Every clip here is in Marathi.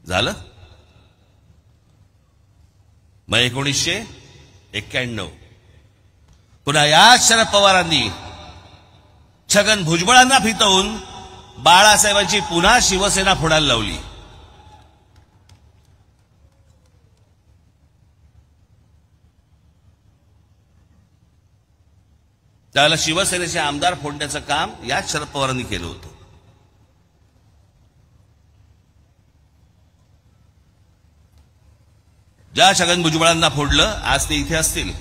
झालं. मग 1991 पुन्हा याच शरद पवारांनी छगन भुजबळांना फितवून बाळासाहेबांची पुन्हा शिवसेना फोडायला लावली. त्याला शिवसेनेचे आमदार फोडण्याचं काम याच शरद पवारांनी केलं होतं. ज्या छगन भुजबळांना फोडलं आज ते इथे असतील.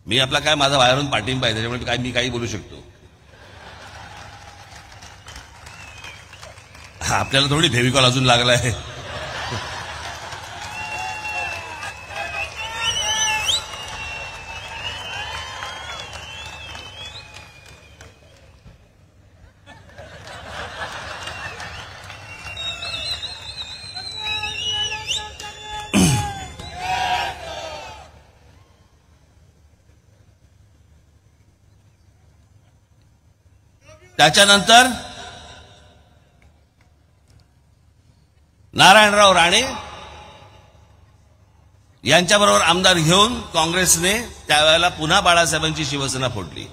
मी आपला काय माझा बाहेरून पाठिंबा आहे त्याच्यामुळे मी काही बोलू शकतो. आपल्याला थोडी फेविकॉल अजून लागला आहे. त्याच्यानंतर नारायणराव राणे यांच्याबरोबर आमदार घेऊन काँग्रेसने त्यावेळेला पुन्हा बाळासाहेबांची शिवसेना फोडली.